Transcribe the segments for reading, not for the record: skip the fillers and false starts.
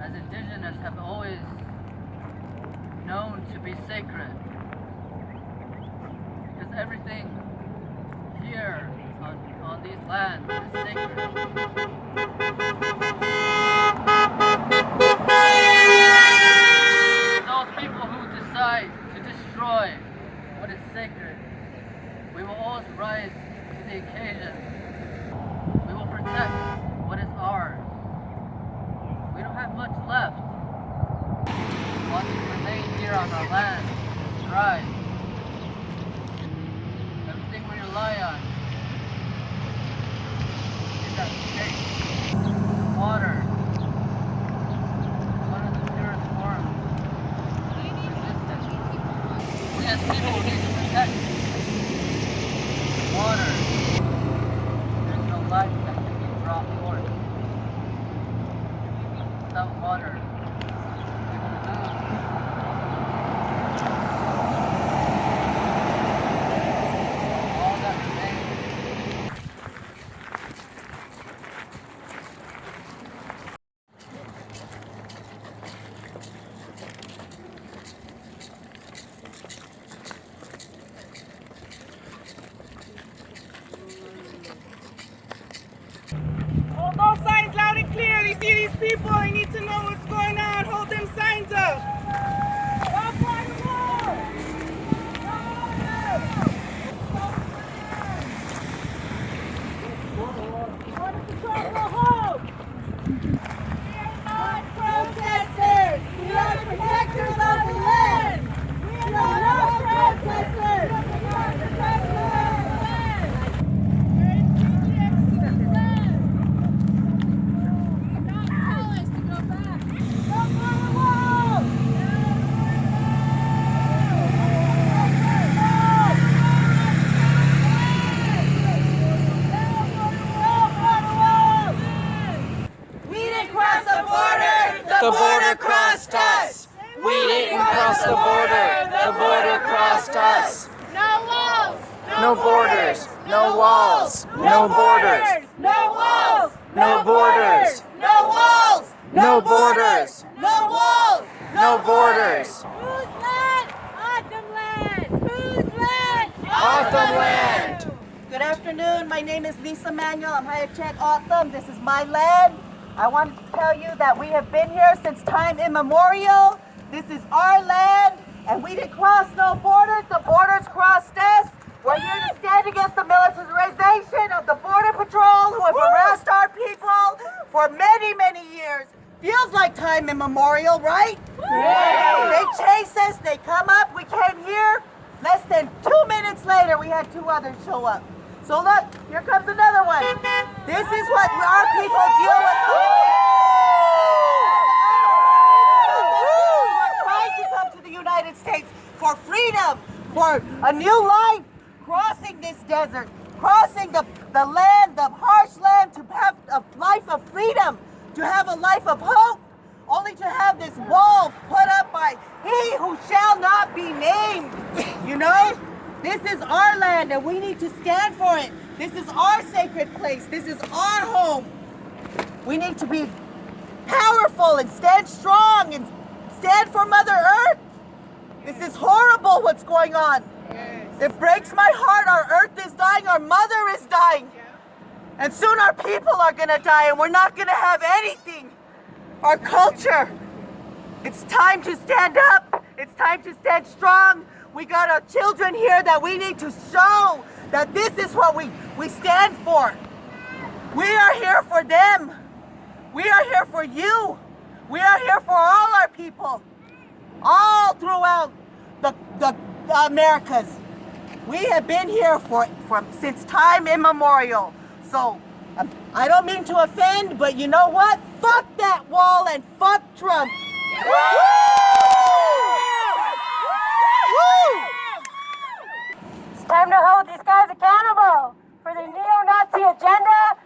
as indigenous have always known to be sacred. Because everything here on these lands is sacred. Those people who decide to destroy what is sacred, we will always rise to the occasion. We will protect what is ours. We don't have much left. Want to remain here on our land, thrive. Everything we rely on is at stake. Water, one of the purest forms of existence. We as people need to protect water. There's no life that can be brought forth without water. We will lose all that remains. Hold those signs loud and clear. They see these people. They need to know what's going on. Hold them signs up. Stop by the wall. Border Patrol, go home. We are not protesters. We are protectors of the land. We are not protesters. We are protectors of the land. The border crossed us. We didn't cross the border. The border crossed us. No walls. No borders. No walls. No borders. No walls. No borders. No walls. No borders. No walls. No borders. Whose land? O'odham land. Whose land? O'odham land. Good afternoon. My name is Lisa Manuel. I'm Hia-Ced O'odham. This is my land. I want to tell you that we have been here since time immemorial. This is our land, and we didn't cross no borders. The borders crossed us. We're here to stand against the militarization of the Border Patrol who have harassed our people for many, many years. Feels like time immemorial, right? Yeah. They chase us, they come up, we came here. Less than 2 minutes later, we had 2 others show up. So look, here comes another one. This is what our people deal with. We're trying to come to the United States for freedom, for a new life, crossing this desert, crossing the land, the harsh land, to have a life of freedom, to have a life of hope, only to have this wall put up by he who shall not be named, you know? This is our land and we need to stand for it. This is our sacred place. This is our home. We need to be powerful and stand strong and stand for Mother Earth. This is horrible what's going on. Yes. It breaks my heart. Our earth is dying. Our mother is dying. And soon our people are going to die and we're not going to have anything. Our culture. It's time to stand up. It's time to stand strong. We got our children here that we need to show that this is what we stand for. We are here for them. We are here for you. We are here for all our people, all throughout the Americas. We have been here since time immemorial. So I don't mean to offend, but you know what? Fuck that wall and fuck Trump. It's time to hold these guys accountable for the neo-Nazi agenda.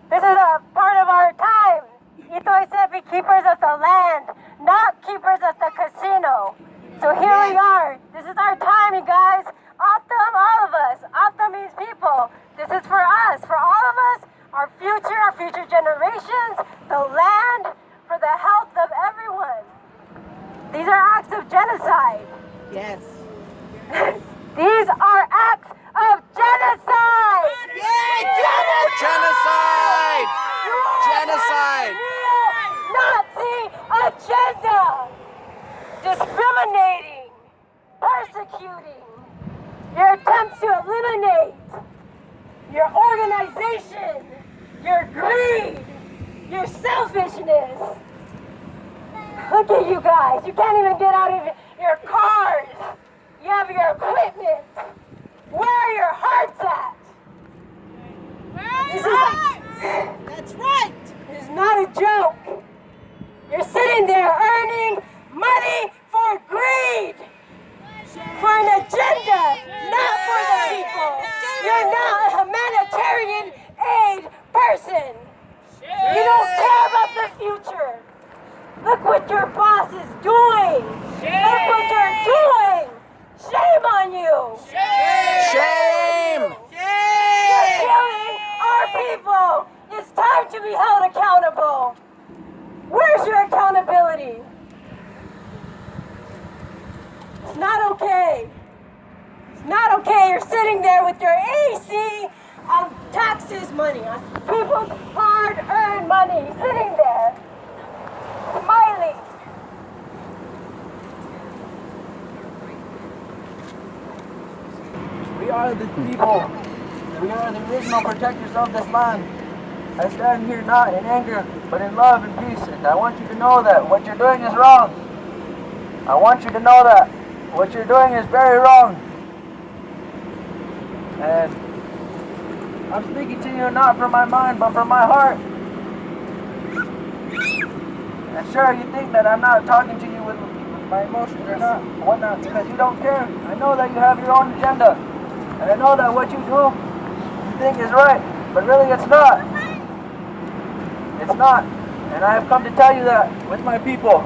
This is a part of our time. Ito said be keepers of the land, not keepers of the casino. So here we are. This is our time, you guys. O'odham, all of us. O'odham means people. This is for us, for all of us, our future generations, the land, for the health Yes. These are acts of genocide! Genocide! Genocide! Neo-Nazi agenda! Discriminating, persecuting, your attempts to eliminate, your organization, your greed, your selfishness. Look at you guys. You can't even get out of your cars. You have your equipment. Where are your hearts at? This is That's right. This is not a joke. You're sitting there earning money for greed, for an agenda, not for the people. You're not a humanitarian aid person. You don't care about the future. Look what your boss is doing. Look what you're doing. Shame on you. Shame! You're killing our people. It's time to be held accountable. Where's your accountability? It's not okay. It's not okay. You're sitting there with your AC on taxes money, on people's hard-earned money, sitting there, smiling. We are the people. We are the original protectors of this land. I stand here not in anger, but in love and peace. And I want you to know that what you're doing is wrong. I want you to know that what you're doing is very wrong. And I'm speaking to you not from my mind, but from my heart. And sure, you think that I'm not talking to you with my emotions or not, whatnot, because you don't care. I know that you have your own agenda. And I know that what you do, you think is right, but really it's not. It's not. And I have come to tell you that with my people.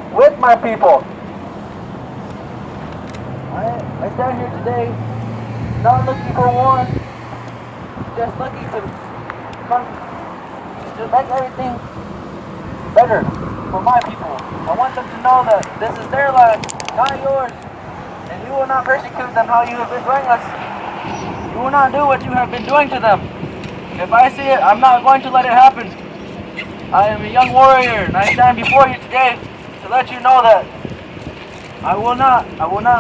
I stand here today not looking for war, just looking to make everything better for my people. I want them to know that this is their land, not yours. And you will not persecute them how you have been doing us. You will not do what you have been doing to them. If I see it, I'm not going to let it happen. I am a young warrior, and I stand before you today to let you know that I will not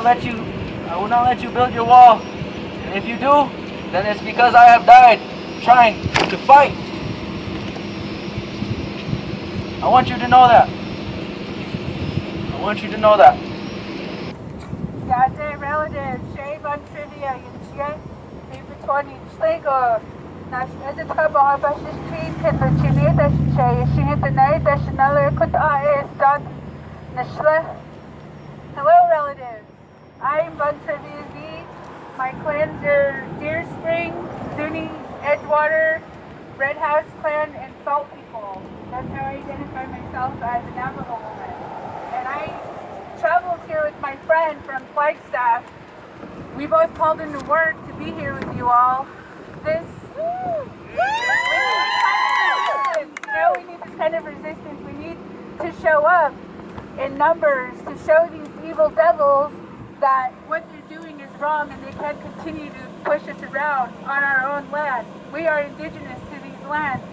let you build your wall. And if you do, then it's because I have died trying to fight. I want you to know that. I want you to know that. Hia-Ced relatives, shave on trivia, yun between Schlegel. Nash editable by the street and the Chinita Shay, she hit the night that Chanel could start Nashla. Hello, relatives. I'm Trivia Z. My clans are Deer Spring, Zuni, Edgewater, Red House Clan, and Salt People. That's how I identify myself as a Navajo woman. And I traveled here with my friend from Flagstaff. We both called into work to be here with you all. We need this kind of resistance. We need to show up in numbers to show these evil devils that what they're doing is wrong and they can't continue to push us around on our own land. We are indigenous to these lands.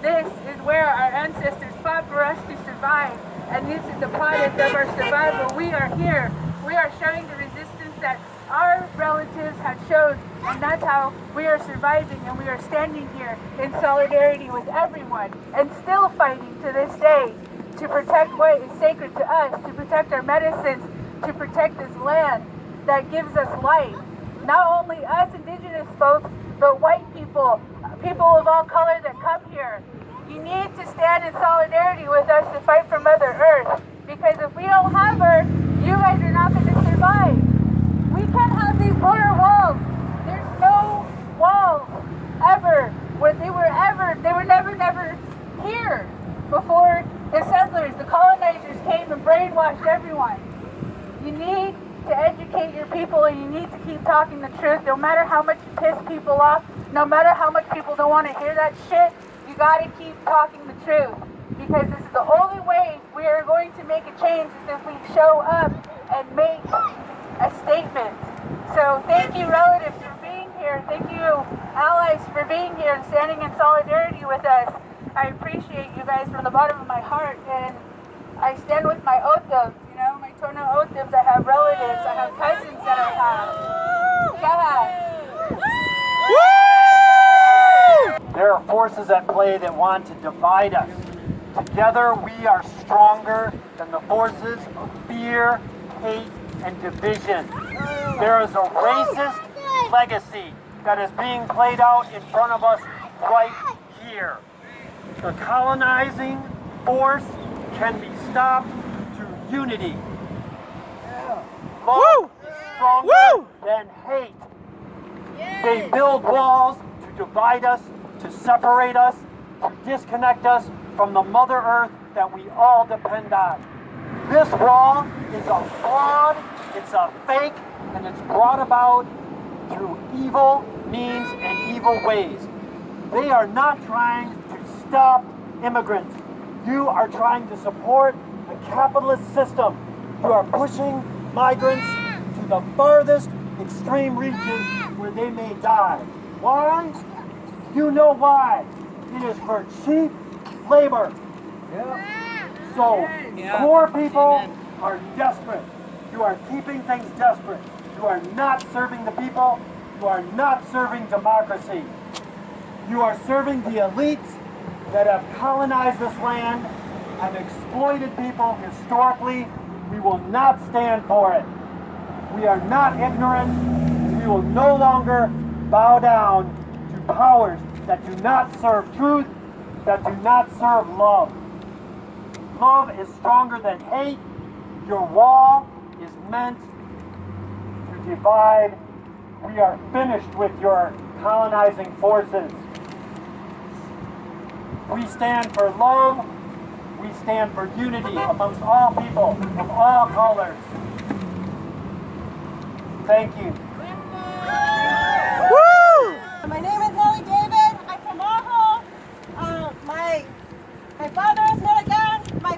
This is where our ancestors fought for us to survive, and this is the product of our survival. We are here. We are showing the resistance that our relatives have showed, and that's how we are surviving, and we are standing here in solidarity with everyone and still fighting to this day to protect what is sacred to us, to protect our medicines, to protect this land that gives us life. Not only us indigenous folks, but white people, people of all color that come here. You need to stand in solidarity with us to fight for Mother Earth, because if we don't have her, you guys are not going to survive. We can't have these border walls. There's no walls ever where they were never here before the settlers, the colonizers came and brainwashed everyone. You need to educate your people, and you need to keep talking the truth. No matter how much you piss people off, no matter how much people don't want to hear that shit, you gotta keep talking the truth. Because this is the only way we are going to make a change, is if we show up and make a statement. So thank you, relatives, for being here. Thank you, allies, for being here and standing in solidarity with us. I appreciate you guys from the bottom of my heart, and I stand with my O'odhams, you know, my Tono O'odhams. I have relatives, I have cousins that I have. Yeah. There are forces at play that want to divide us. Together we are stronger than the forces of fear, hate, and division. There is a racist legacy that is being played out in front of us right here. The colonizing force can be stopped through unity. Love is stronger than hate. They build walls to divide us, to separate us, to disconnect us from the Mother Earth that we all depend on. This wall is a fraud, it's a fake, and it's brought about through evil means and evil ways. They are not trying to stop immigrants. You are trying to support a capitalist system. You are pushing migrants to the farthest extreme regions where they may die. Why? You know why. It is for cheap labor. So poor people are desperate. You are keeping things desperate. You are not serving the people. You are not serving democracy. You are serving the elites that have colonized this land and exploited people historically. We will not stand for it. We are not ignorant. We will no longer bow down to powers that do not serve truth, that do not serve love. Love is stronger than hate. Your wall is meant to divide. We are finished with your colonizing forces. We stand for love. We stand for unity amongst all people of all colors. Thank you. My name is Nellie David. I'm from Ajo. My father is Naragan. My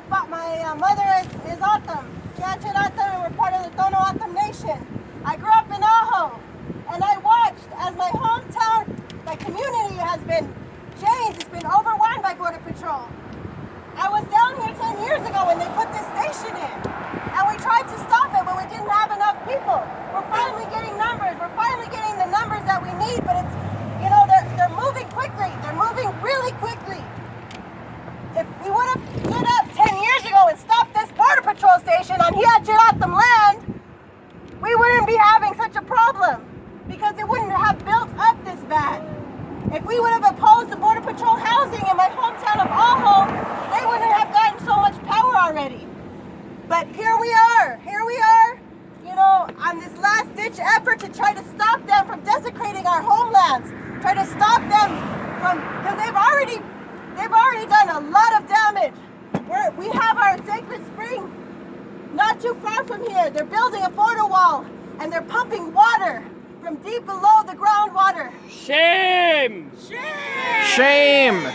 mother is O'odham. Hia-Ced O'odham, and we're part of the Tono O'odham Nation. I grew up in Ajo, and I watched as my hometown, my community has been changed. It's been overrun by Border Patrol. I was down here 10 years ago when they put this station in, and we tried to stop it, but we didn't have enough people. We're finally getting numbers. We're finally getting the numbers that we need, but it's, you know, they're moving quickly. They're moving really quickly. If we would have stood up 10 years ago and stopped this Border Patrol station on Hia-Ced O'odham land, we wouldn't be having such a problem, because it wouldn't have built up this bad. If we would have opposed the Border Patrol housing in my hometown of Ajo, they wouldn't have gotten so much power already. But here we are, you know, on this last-ditch effort to try to stop them from desecrating our homelands, try to stop them from, because they've already done a lot of damage. We have our sacred spring not too far from here. They're building a border wall, and they're pumping water from deep below the groundwater. Shame! Shame! Shame!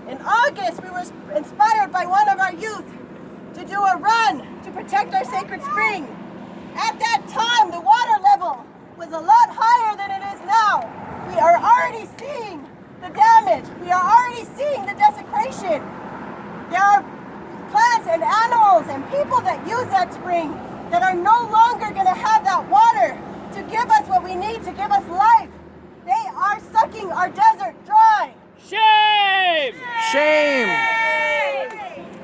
In August, we were inspired by one of our youth to do a run to protect our sacred spring. At that time, the water level was a lot higher than it is now. We are already seeing the damage. We are already seeing the desecration. There are plants and animals and people that use that spring that are no longer going to have that water to give us what we need to give us life. They are sucking our desert dry. Shame! Shame!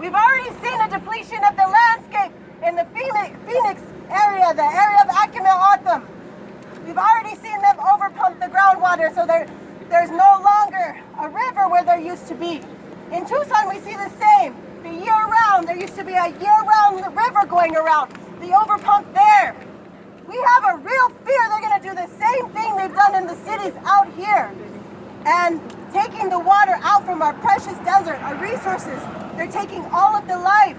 We've already seen a depletion of the landscape in the Phoenix area, the area of O'odham. We've already seen them overpump the groundwater, so there's no longer a river where there used to be. In Tucson, we see the same. The year-round, there used to be a year-round river going around. The overpump there. We have a real fear they're going to do the same thing they've done in the cities out here. And taking the water out from our precious desert, our resources. They're taking all of the life.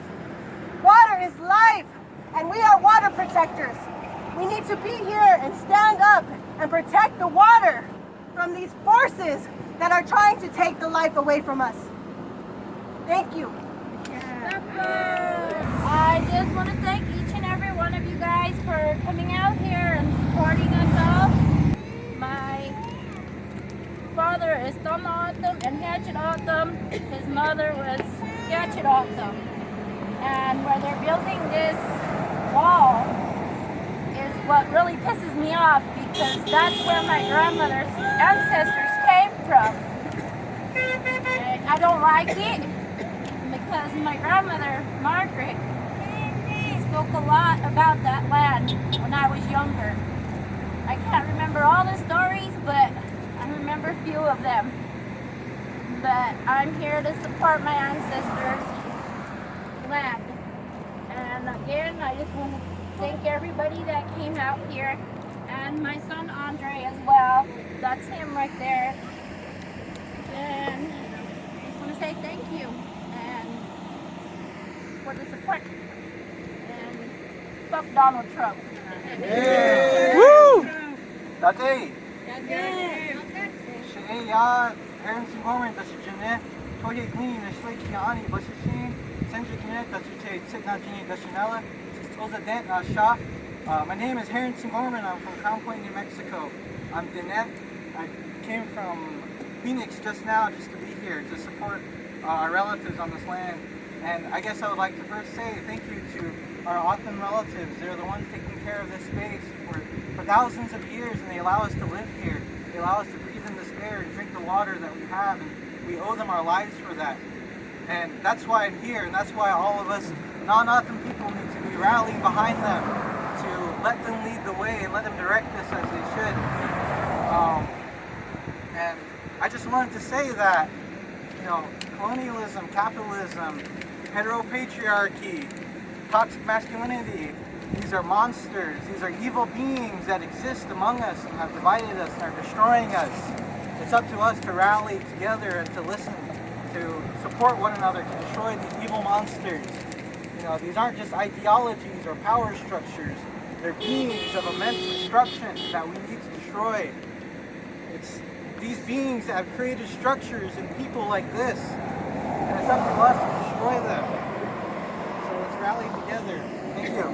Water is life, and we are water protectors. We need to be here and stand up and protect the water from these forces that are trying to take the life away from us. Thank you. I just want to thank each and every one one of you guys for coming out here and supporting us all. My father is Tom O'odham and Hia-Ced O'odham. His mother was Hia-Ced O'odham. And where they're building this wall is what really pisses me off, because that's where my grandmother's ancestors came from. And I don't like it because my grandmother, Margaret, spoke a lot about that land when I was younger. I can't remember all the stories, but I remember a few of them. But I'm here to support my ancestors' land. And again, I just want to thank everybody that came out here, and my son Andre as well. That's him right there. And I just want to say thank you and for the support. And fuck Donald Trump. Woo! Dati! She'eya, Aaron Singomer, that's Jeanette, Toye Green, the Shlake Kiani, Bushishin, Sandra Kinet, that's Ute, Sitna Jini, Dashinella, Oza Dent, Shah. My name is Harrison Gorman. I'm from Crown Point, New Mexico. I'm Dinette. I came from Phoenix just now just to be here to support our relatives on this land. And I guess I would like to first say thank you to our O'odham relatives. They're the ones taking care of this space for thousands of years, and they allow us to live here. They allow us to breathe in this air and drink the water that we have, and we owe them our lives for that. And that's why I'm here, and that's why all of us non-O'odham people need to be rallying behind them to let them lead the way and let them direct us as they should. And I just wanted to say that, you know, colonialism, capitalism, heteropatriarchy, toxic masculinity, these are monsters. These are evil beings that exist among us and have divided us and are destroying us. It's up to us to rally together and to listen, to support one another, to destroy these evil monsters. You know, these aren't just ideologies or power structures. They're beings of immense destruction that we need to destroy. It's these beings that have created structures and people like this, and it's up to us to destroy them. So let's rally together. Thank you.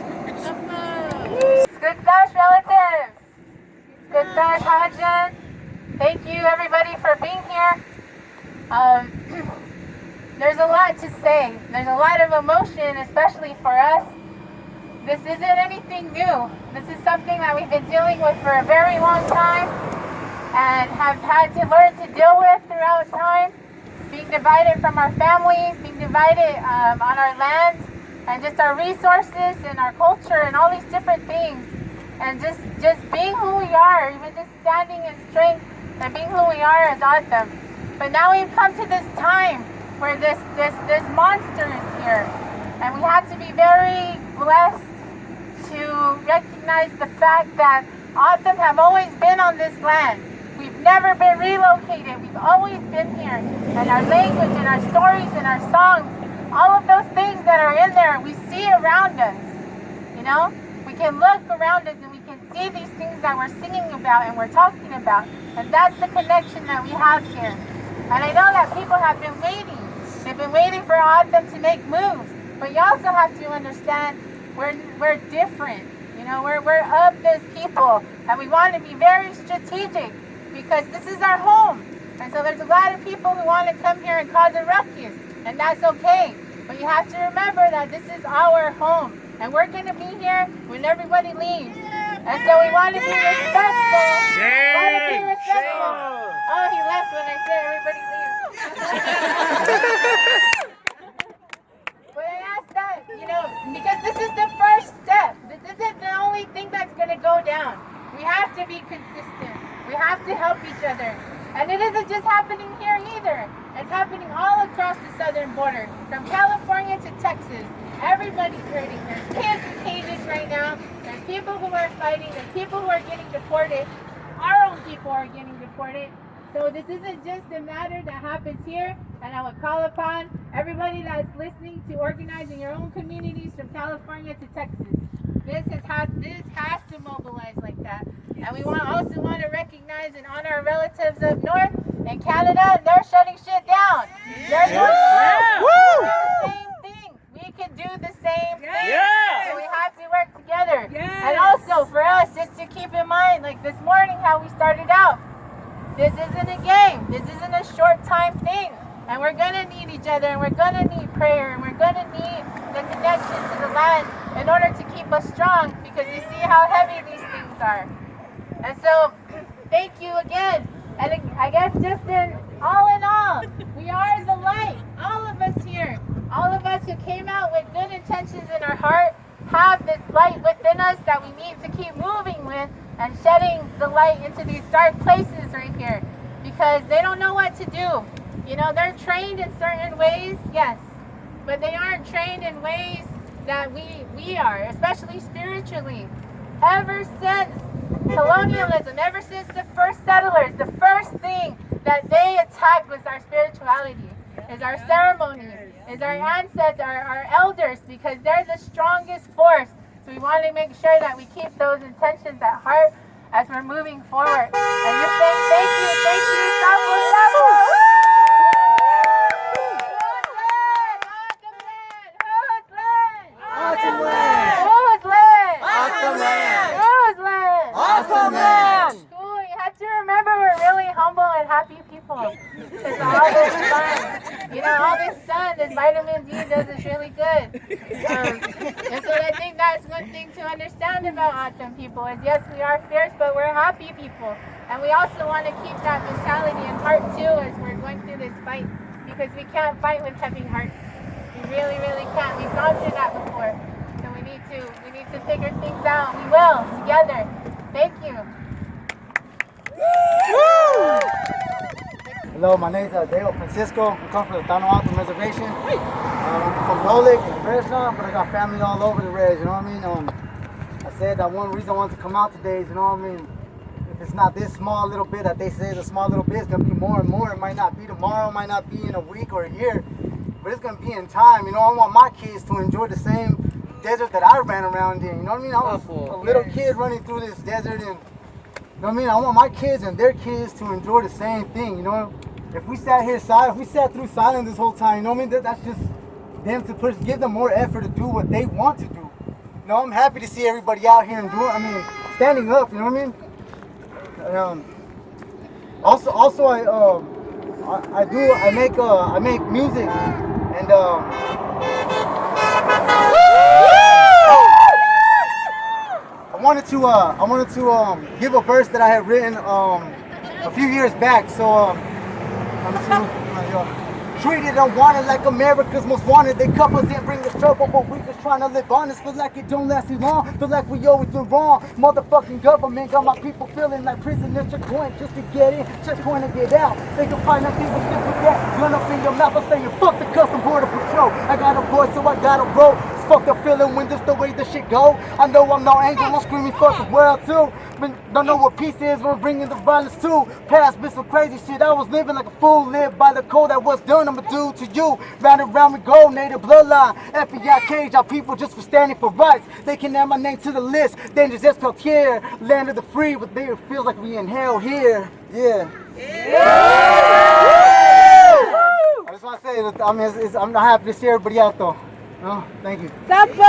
Good dash, relatives. Good dash, Hajan. Thank you, everybody, for being here. There's a lot to say. There's a lot of emotion, especially for us. This isn't anything new. This is something that we've been dealing with for a very long time and have had to learn to deal with throughout time. Being divided from our families, being divided on our land, and just our resources and our culture and all these different things. And just being who we are, even just standing in strength and being who we are as O'odham. But now we've come to this time where this monster is here. And we have to be very blessed to recognize the fact that O'odham have always been on this land. We've never been relocated. We've always been here. And our language and our stories and our songs, all of those things that are in there, we see around us. You know? We can look around us and we can see these things that we're singing about and we're talking about. And that's the connection that we have here. And I know that people have been waiting. They've been waiting for O'odham to make moves. But you also have to understand we're different. You know, we're of this people. And we want to be very strategic because this is our home. And so there's a lot of people who want to come here and cause a ruckus. And that's okay. But you have to remember that this is our home. And we're going to be here when everybody leaves. And so we want to be respectful. Oh, he left when I said everybody leaves. But I asked that, you know, because this is the first step. This isn't the only thing that's going to go down. We have to be consistent. We have to help each other. And it isn't just happening here either. It's happening all across the southern border, from California to Texas. Everybody's hurting. There's kids in cages right now. There's people who are fighting. There's people who are getting deported. Our own people are getting deported. So this isn't just a matter that happens here. And I would call upon everybody that's listening to organize in your own communities from California to Texas. This has to mobilize like that. And we also want to recognize and honor our relatives up north in Canada. They're shutting shit down. They're doing the same thing. We can do the same thing. So we have to work together. gonna need the connection to the land in order to keep us strong, because you see how heavy these things are. And so, thank you again. And I guess just in all, we are the light. All of us here, all of us who came out with good intentions in our heart, have this light within us that we need to keep moving with and shedding the light into these dark places right here, because they don't know what to do. You know, they're trained in certain ways, yes, but they aren't trained in ways that we are, especially spiritually. Ever since colonialism, ever since the first settlers, the first thing that they attacked was our spirituality, is our ceremonies, is our ancestors, our elders, because they're the strongest force. So we want to make sure that we keep those intentions at heart as we're moving forward. And just saying thank you, Sapo Sapo. Awesome land! Whose land? Awesome land! Whose land? Awesome land! Cool, you have to remember we're really humble and happy people. Because all this sun, you know, all this sun, this vitamin D does us really good. And so I think that's one thing to understand about O'odham people is, yes, we are fierce, but we're happy people. And we also want to keep that mentality in heart too as we're going through this fight. Because we can't fight with heavy hearts. We really, really can't. We've gone through that before. So we need to figure things out. We will, together. Thank you. Hello, my name is Diego Francisco. I come from the O'odham Reservation. I'm from Nolik and Fresno, but I got family all over the res, you know what I mean? I said that one reason I wanted to come out today is, you know what I mean, if it's not this small little bit that they say is a small little bit, it's going to be more and more. It might not be tomorrow, it might not be in a week or a year, but it's going to be in time. You know, I want my kids to enjoy the same desert that I ran around in. You know what I mean? I was a little kid running through this desert, and you know what I mean? I want my kids and their kids to enjoy the same thing, you know? If we sat here silent, if we sat through silence this whole time, you know what I mean? That's just them to push, give them more effort to do what they want to do. You know, I'm happy to see everybody out here and doing, I mean, standing up, you know what I mean? Also, I make music, and I wanted to give a verse that I had written a few years back. So treated unwanted like America's most wanted. They cuff us and bring us trouble, but we just trying to live honest. Feel like it don't last too long. Feel like we always been wrong. Motherfucking government got my people feeling like prisoners. Checkpoint just to get in, checkpoint to get out. They can find nothing but shit with that. Gun up in your mouth, I'm saying fuck the Custom Border Patrol. I got a voice, so I got a roll. It's fucked up feeling when this the way the shit go. I know I'm no angel, I'm screaming fuck the world too. But don't know what peace is, we're bringing the violence too. Past been some crazy shit. I was living like a fool, lived by the code that was done. I'ma do to you. Round and round we go, native bloodline. FBI cage our people just for standing for rights. They can add my name to the list. Dangerous Escaltier, land of the free, but it feels like we in hell here. Yeah. I just want to say that I'm not happy to see everybody out though. No, thank you. Supper!